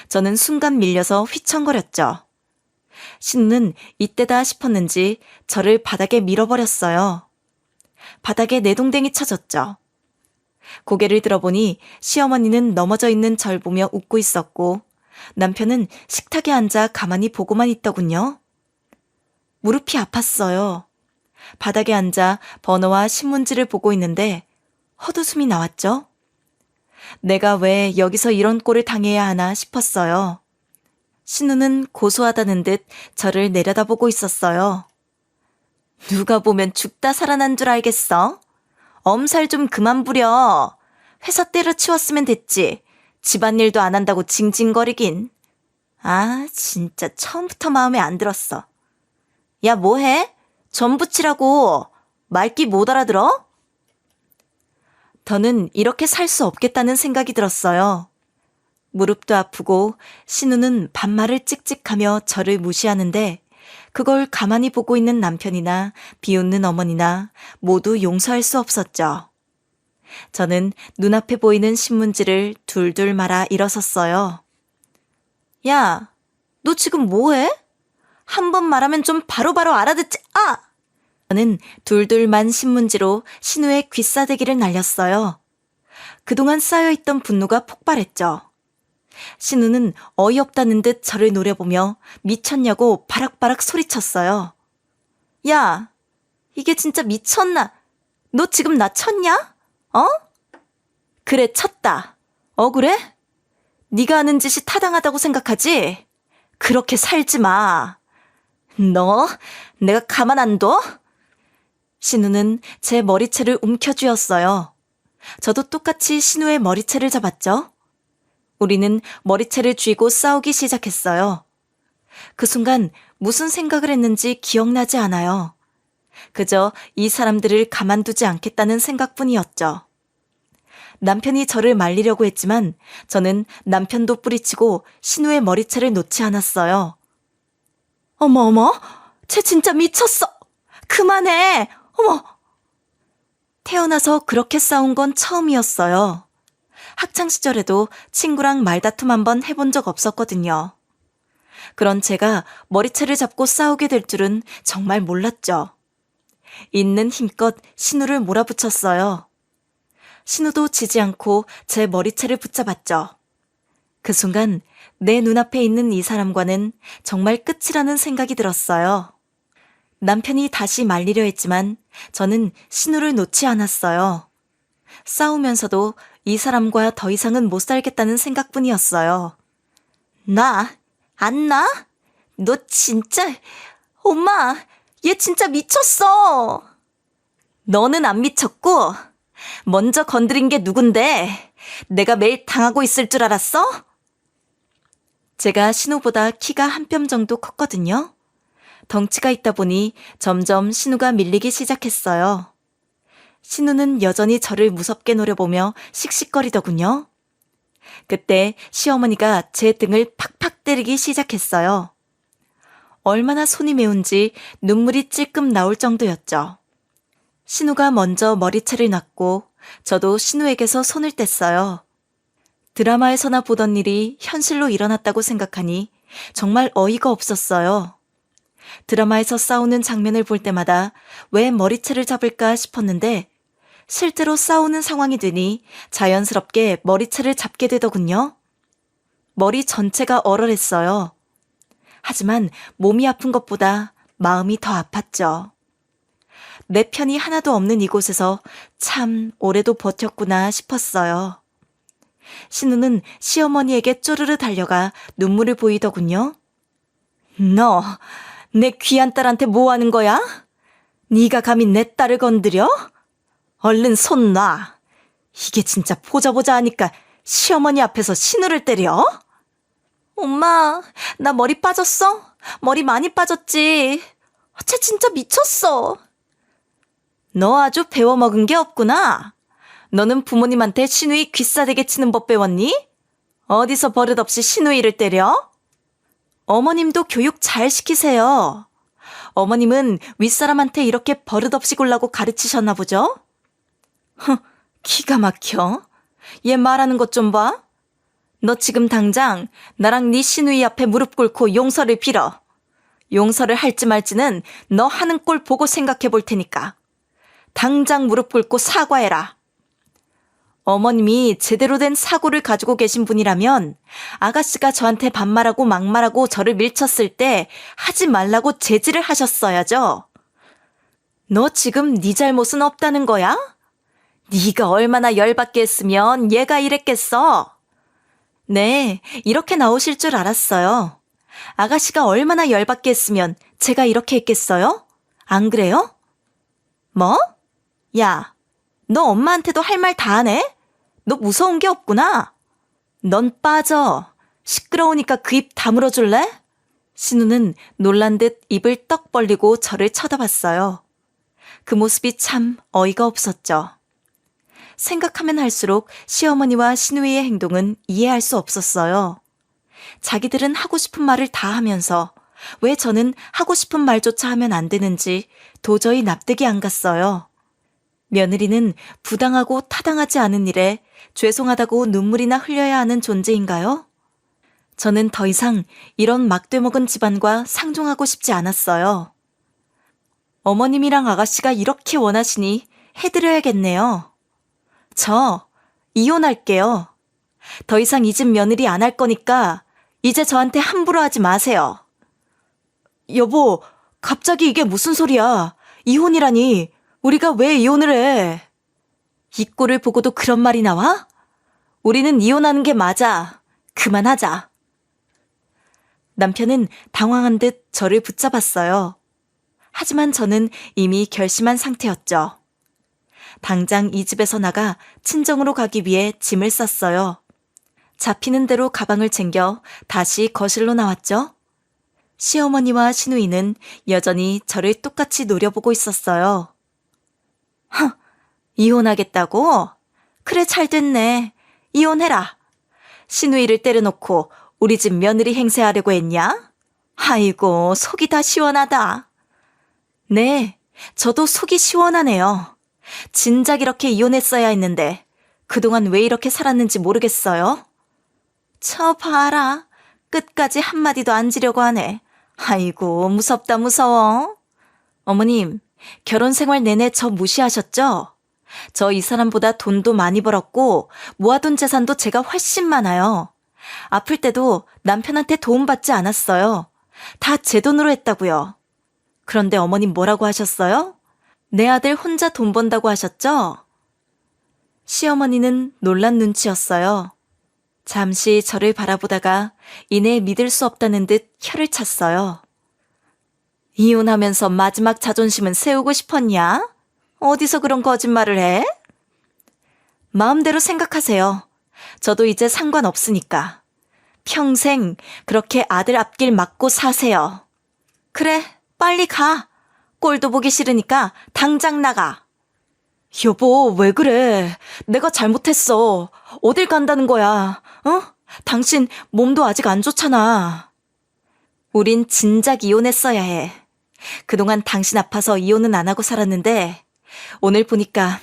저는 순간 밀려서 휘청거렸죠. 신우는 이때다 싶었는지 저를 바닥에 밀어버렸어요. 바닥에 내동댕이 쳐졌죠. 고개를 들어보니 시어머니는 넘어져 있는 절 보며 웃고 있었고 남편은 식탁에 앉아 가만히 보고만 있더군요. 무릎이 아팠어요. 바닥에 앉아 번호와 신문지를 보고 있는데 헛웃음이 나왔죠. 내가 왜 여기서 이런 꼴을 당해야 하나 싶었어요. 신우는 고소하다는 듯 저를 내려다보고 있었어요. 누가 보면 죽다 살아난 줄 알겠어? 엄살 좀 그만 부려. 회사 때려치웠으면 됐지. 집안일도 안 한다고 징징거리긴. 아, 진짜 처음부터 마음에 안 들었어. 야, 뭐해? 전 붙이라고. 말귀 못 알아들어? 더는 이렇게 살 수 없겠다는 생각이 들었어요. 무릎도 아프고 신우는 반말을 찍찍하며 저를 무시하는데 그걸 가만히 보고 있는 남편이나 비웃는 어머니나 모두 용서할 수 없었죠. 저는 눈앞에 보이는 신문지를 둘둘 말아 일어섰어요. 야, 너 지금 뭐해? 한 번 말하면 좀 바로바로 알아듣지. 아! 저는 둘둘만 신문지로 신우의 귀싸대기를 날렸어요. 그동안 쌓여있던 분노가 폭발했죠. 신우는 어이없다는 듯 저를 노려보며 미쳤냐고 바락바락 소리쳤어요. 야, 이게 진짜 미쳤나? 너 지금 나 쳤냐? 어? 그래, 쳤다. 억울해? 네가 하는 짓이 타당하다고 생각하지? 그렇게 살지 마. 너, 내가 가만 안 둬? 신우는 제 머리채를 움켜쥐었어요. 저도 똑같이 신우의 머리채를 잡았죠. 우리는 머리채를 쥐고 싸우기 시작했어요. 그 순간 무슨 생각을 했는지 기억나지 않아요. 그저 이 사람들을 가만두지 않겠다는 생각뿐이었죠. 남편이 저를 말리려고 했지만 저는 남편도 뿌리치고 신우의 머리채를 놓지 않았어요. 어머, 쟤 진짜 미쳤어. 그만해. 어머. 태어나서 그렇게 싸운 건 처음이었어요. 학창시절에도 친구랑 말다툼 한번 해본 적 없었거든요. 그런 제가 머리채를 잡고 싸우게 될 줄은 정말 몰랐죠. 있는 힘껏 신우를 몰아붙였어요. 신우도 지지 않고 제 머리채를 붙잡았죠. 그 순간 내 눈앞에 있는 이 사람과는 정말 끝이라는 생각이 들었어요. 남편이 다시 말리려 했지만 저는 신우를 놓지 않았어요. 싸우면서도 이 사람과 더 이상은 못 살겠다는 생각뿐이었어요. 안 나? 너 진짜, 엄마, 얘 진짜 미쳤어. 너는 안 미쳤고, 먼저 건드린 게 누군데 내가 매일 당하고 있을 줄 알았어? 제가 신우보다 키가 한 뼘 정도 컸거든요. 덩치가 있다 보니 점점 신우가 밀리기 시작했어요. 신우는 여전히 저를 무섭게 노려보며 씩씩거리더군요. 그때 시어머니가 제 등을 팍팍 때리기 시작했어요. 얼마나 손이 매운지 눈물이 찔끔 나올 정도였죠. 신우가 먼저 머리채를 놨고 저도 신우에게서 손을 뗐어요. 드라마에서나 보던 일이 현실로 일어났다고 생각하니 정말 어이가 없었어요. 드라마에서 싸우는 장면을 볼 때마다 왜 머리채를 잡을까 싶었는데 실제로 싸우는 상황이 되니 자연스럽게 머리채를 잡게 되더군요. 머리 전체가 얼얼했어요. 하지만 몸이 아픈 것보다 마음이 더 아팠죠. 내 편이 하나도 없는 이곳에서 참 오래도 버텼구나 싶었어요. 신우는 시어머니에게 쪼르르 달려가 눈물을 보이더군요. 너, 내 귀한 딸한테 뭐 하는 거야? 네가 감히 내 딸을 건드려? 얼른 손 놔. 이게 진짜 보자 하니까 시어머니 앞에서 신우를 때려? 엄마, 나 머리 빠졌어? 머리 많이 빠졌지. 쟤 진짜 미쳤어. 너 아주 배워먹은 게 없구나. 너는 부모님한테 시누이 귀싸대게 치는 법 배웠니? 어디서 버릇없이 시누이를 때려? 어머님도 교육 잘 시키세요. 어머님은 윗사람한테 이렇게 버릇없이 굴라고 가르치셨나 보죠? 기가 막혀. 얘 말하는 것 좀 봐. 너 지금 당장 나랑 네 시누이 앞에 무릎 꿇고 용서를 빌어. 용서를 할지 말지는 너 하는 꼴 보고 생각해 볼 테니까. 당장 무릎 꿇고 사과해라. 어머님이 제대로 된 사고를 가지고 계신 분이라면 아가씨가 저한테 반말하고 막말하고 저를 밀쳤을 때 하지 말라고 제지를 하셨어야죠. 너 지금 네 잘못은 없다는 거야? 네가 얼마나 열받게 했으면 얘가 이랬겠어. 네, 이렇게 나오실 줄 알았어요. 아가씨가 얼마나 열받게 했으면 제가 이렇게 했겠어요? 안 그래요? 뭐? 야, 너 엄마한테도 할 말 다 하네? 너 무서운 게 없구나. 넌 빠져. 시끄러우니까 그 입 다물어 줄래? 신우는 놀란 듯 입을 떡 벌리고 저를 쳐다봤어요. 그 모습이 참 어이가 없었죠. 생각하면 할수록 시어머니와 신우이의 행동은 이해할 수 없었어요. 자기들은 하고 싶은 말을 다 하면서 왜 저는 하고 싶은 말조차 하면 안 되는지 도저히 납득이 안 갔어요. 며느리는 부당하고 타당하지 않은 일에 죄송하다고 눈물이나 흘려야 하는 존재인가요? 저는 더 이상 이런 막되먹은 집안과 상종하고 싶지 않았어요. 어머님이랑 아가씨가 이렇게 원하시니 해드려야겠네요. 저 이혼할게요. 더 이상 이 집 며느리 안 할 거니까 이제 저한테 함부로 하지 마세요. 여보, 갑자기 이게 무슨 소리야? 이혼이라니. 우리가 왜 이혼을 해? 이 꼴을 보고도 그런 말이 나와? 우리는 이혼하는 게 맞아. 그만하자. 남편은 당황한 듯 저를 붙잡았어요. 하지만 저는 이미 결심한 상태였죠. 당장 이 집에서 나가 친정으로 가기 위해 짐을 쌌어요. 잡히는 대로 가방을 챙겨 다시 거실로 나왔죠. 시어머니와 시누이는 여전히 저를 똑같이 노려보고 있었어요. 허, 이혼하겠다고? 그래, 잘 됐네. 이혼해라. 시누이를 때려놓고 우리 집 며느리 행세하려고 했냐? 아이고, 속이 다 시원하다. 네, 저도 속이 시원하네요. 진작 이렇게 이혼했어야 했는데 그동안 왜 이렇게 살았는지 모르겠어요. 저 봐라. 끝까지 한마디도 안 지려고 하네. 아이고, 무섭다 무서워. 어머님, 결혼 생활 내내 저 무시하셨죠? 저 이 사람보다 돈도 많이 벌었고 모아둔 재산도 제가 훨씬 많아요. 아플 때도 남편한테 도움받지 않았어요. 다 제 돈으로 했다고요. 그런데 어머님 뭐라고 하셨어요? 내 아들 혼자 돈 번다고 하셨죠? 시어머니는 놀란 눈치였어요. 잠시 저를 바라보다가 이내 믿을 수 없다는 듯 혀를 찼어요. 이혼하면서 마지막 자존심은 세우고 싶었냐? 어디서 그런 거짓말을 해? 마음대로 생각하세요. 저도 이제 상관없으니까. 평생 그렇게 아들 앞길 막고 사세요. 그래, 빨리 가. 꼴도 보기 싫으니까 당장 나가. 여보, 왜 그래? 내가 잘못했어. 어딜 간다는 거야? 어? 당신 몸도 아직 안 좋잖아. 우린 진작 이혼했어야 해. 그동안 당신 아파서 이혼은 안 하고 살았는데 오늘 보니까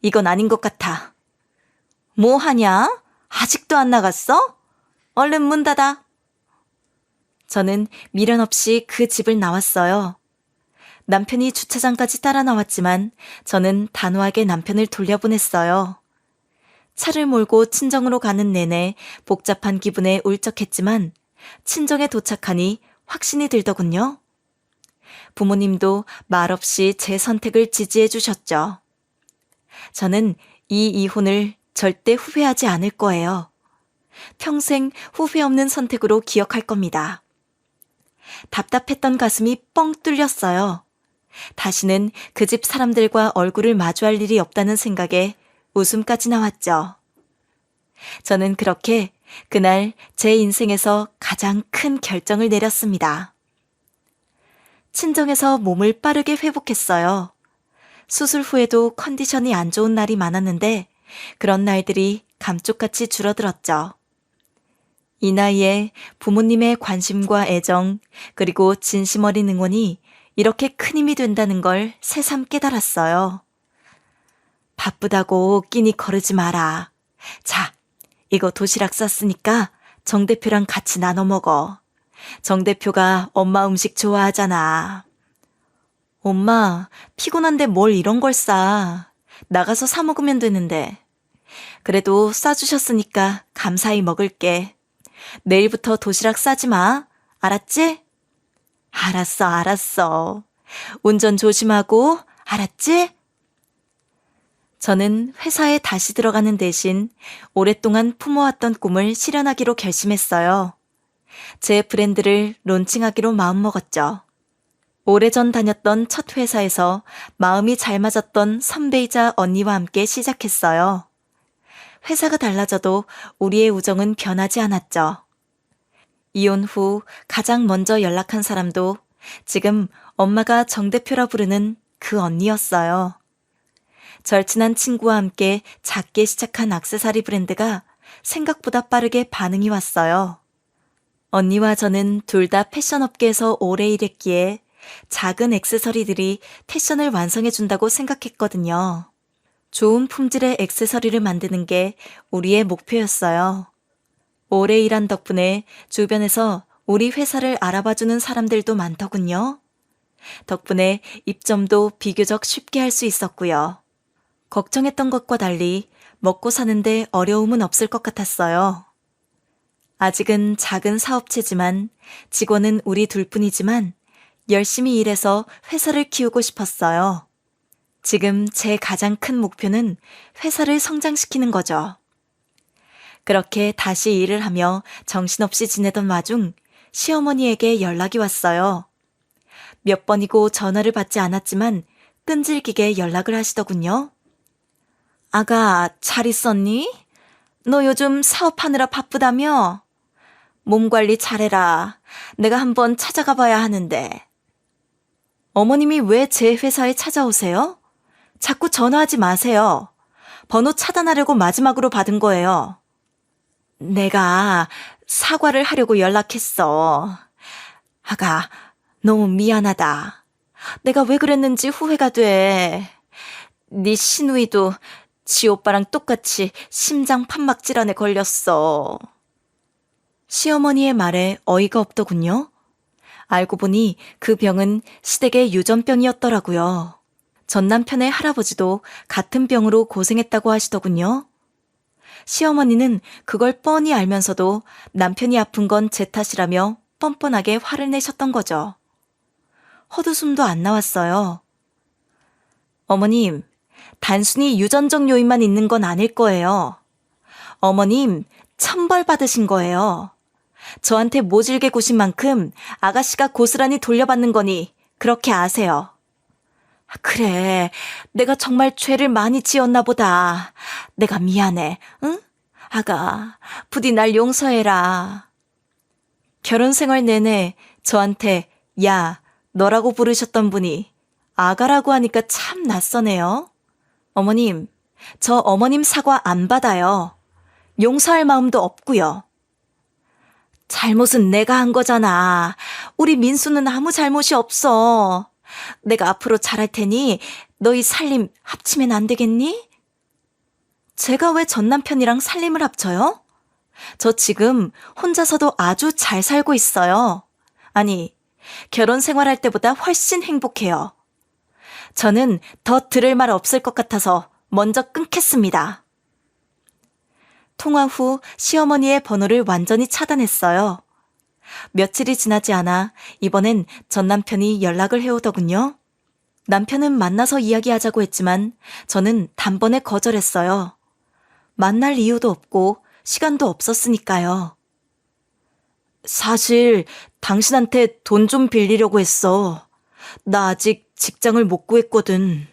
이건 아닌 것 같아. 뭐 하냐? 아직도 안 나갔어? 얼른 문 닫아. 저는 미련 없이 그 집을 나왔어요. 남편이 주차장까지 따라 나왔지만 저는 단호하게 남편을 돌려보냈어요. 차를 몰고 친정으로 가는 내내 복잡한 기분에 울적했지만 친정에 도착하니 확신이 들더군요. 부모님도 말없이 제 선택을 지지해 주셨죠. 저는 이 이혼을 절대 후회하지 않을 거예요. 평생 후회 없는 선택으로 기억할 겁니다. 답답했던 가슴이 뻥 뚫렸어요. 다시는 그 집 사람들과 얼굴을 마주할 일이 없다는 생각에 웃음까지 나왔죠. 저는 그렇게 그날 제 인생에서 가장 큰 결정을 내렸습니다. 친정에서 몸을 빠르게 회복했어요. 수술 후에도 컨디션이 안 좋은 날이 많았는데 그런 날들이 감쪽같이 줄어들었죠. 이 나이에 부모님의 관심과 애정 그리고 진심 어린 응원이 이렇게 큰 힘이 된다는 걸 새삼 깨달았어요. 바쁘다고 끼니 거르지 마라. 자, 이거 도시락 쌌으니까 정 대표랑 같이 나눠 먹어. 정 대표가 엄마 음식 좋아하잖아. 엄마, 피곤한데 뭘 이런 걸 싸. 나가서 사 먹으면 되는데. 그래도 싸주셨으니까 감사히 먹을게. 내일부터 도시락 싸지 마. 알았지? 알았어. 운전 조심하고, 알았지? 저는 회사에 다시 들어가는 대신 오랫동안 품어왔던 꿈을 실현하기로 결심했어요. 제 브랜드를 론칭하기로 마음먹었죠. 오래전 다녔던 첫 회사에서 마음이 잘 맞았던 선배이자 언니와 함께 시작했어요. 회사가 달라져도 우리의 우정은 변하지 않았죠. 이혼 후 가장 먼저 연락한 사람도 지금 엄마가 정 대표라 부르는 그 언니였어요. 절친한 친구와 함께 작게 시작한 액세서리 브랜드가 생각보다 빠르게 반응이 왔어요. 언니와 저는 둘 다 패션업계에서 오래 일했기에 작은 액세서리들이 패션을 완성해준다고 생각했거든요. 좋은 품질의 액세서리를 만드는 게 우리의 목표였어요. 오래 일한 덕분에 주변에서 우리 회사를 알아봐주는 사람들도 많더군요. 덕분에 입점도 비교적 쉽게 할 수 있었고요. 걱정했던 것과 달리 먹고 사는데 어려움은 없을 것 같았어요. 아직은 작은 사업체지만 직원은 우리 둘뿐이지만 열심히 일해서 회사를 키우고 싶었어요. 지금 제 가장 큰 목표는 회사를 성장시키는 거죠. 그렇게 다시 일을 하며 정신없이 지내던 와중 시어머니에게 연락이 왔어요. 몇 번이고 전화를 받지 않았지만 끈질기게 연락을 하시더군요. 아가, 잘 있었니? 너 요즘 사업하느라 바쁘다며? 몸 관리 잘해라. 내가 한번 찾아가 봐야 하는데. 어머님이 왜 제 회사에 찾아오세요? 자꾸 전화하지 마세요. 번호 차단하려고 마지막으로 받은 거예요. 내가 사과를 하려고 연락했어. 아가, 너무 미안하다. 내가 왜 그랬는지 후회가 돼. 네 시누이도 지 오빠랑 똑같이 심장 판막 질환에 걸렸어. 시어머니의 말에 어이가 없더군요. 알고 보니 그 병은 시댁의 유전병이었더라고요. 전 남편의 할아버지도 같은 병으로 고생했다고 하시더군요. 시어머니는 그걸 뻔히 알면서도 남편이 아픈 건 제 탓이라며 뻔뻔하게 화를 내셨던 거죠. 헛웃음도 안 나왔어요. 어머님, 단순히 유전적 요인만 있는 건 아닐 거예요. 어머님, 천벌 받으신 거예요. 저한테 모질게 구신 만큼 아가씨가 고스란히 돌려받는 거니 그렇게 아세요. 그래, 내가 정말 죄를 많이 지었나 보다. 내가 미안해, 응? 아가, 부디 날 용서해라. 결혼 생활 내내 저한테 야, 너라고 부르셨던 분이 아가라고 하니까 참 낯서네요. 어머님, 저 어머님 사과 안 받아요. 용서할 마음도 없고요. 잘못은 내가 한 거잖아. 우리 민수는 아무 잘못이 없어. 내가 앞으로 잘할 테니 너희 살림 합치면 안 되겠니? 제가 왜 전 남편이랑 살림을 합쳐요? 저 지금 혼자서도 아주 잘 살고 있어요. 아니, 결혼 생활할 때보다 훨씬 행복해요. 저는 더 들을 말 없을 것 같아서 먼저 끊겠습니다. 통화 후 시어머니의 번호를 완전히 차단했어요. 며칠이 지나지 않아 이번엔 전 남편이 연락을 해오더군요. 남편은 만나서 이야기하자고 했지만 저는 단번에 거절했어요. 만날 이유도 없고 시간도 없었으니까요. 사실 당신한테 돈 좀 빌리려고 했어. 나 아직 직장을 못 구했거든.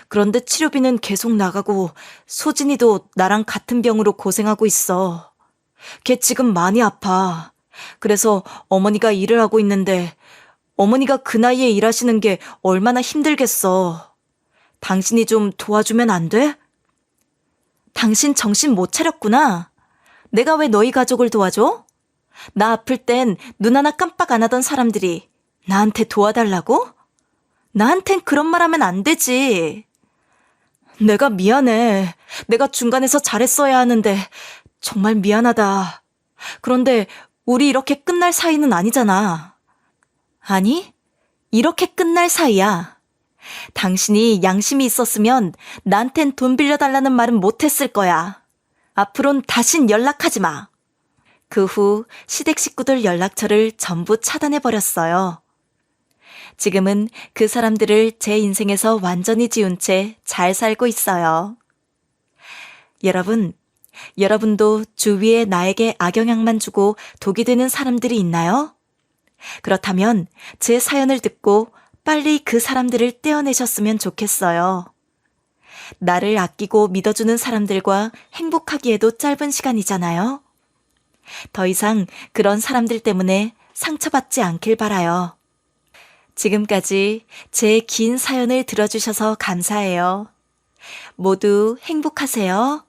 그런데 치료비는 계속 나가고 소진이도 나랑 같은 병으로 고생하고 있어. 걔 지금 많이 아파. 그래서 어머니가 일을 하고 있는데 어머니가 그 나이에 일하시는 게 얼마나 힘들겠어. 당신이 좀 도와주면 안 돼? 당신 정신 못 차렸구나. 내가 왜 너희 가족을 도와줘? 나 아플 땐 눈 하나 깜빡 안 하던 사람들이 나한테 도와달라고? 나한텐 그런 말 하면 안 되지. 내가 미안해. 내가 중간에서 잘했어야 하는데 정말 미안하다. 그런데 우리 이렇게 끝날 사이는 아니잖아. 아니, 이렇게 끝날 사이야. 당신이 양심이 있었으면 나한텐 돈 빌려달라는 말은 못했을 거야. 앞으론 다신 연락하지 마. 그 후 시댁 식구들 연락처를 전부 차단해버렸어요. 지금은 그 사람들을 제 인생에서 완전히 지운 채 잘 살고 있어요. 여러분도 주위에 나에게 악영향만 주고 독이 되는 사람들이 있나요? 그렇다면 제 사연을 듣고 빨리 그 사람들을 떼어내셨으면 좋겠어요. 나를 아끼고 믿어주는 사람들과 행복하기에도 짧은 시간이잖아요. 더 이상 그런 사람들 때문에 상처받지 않길 바라요. 지금까지 제 긴 사연을 들어주셔서 감사해요. 모두 행복하세요.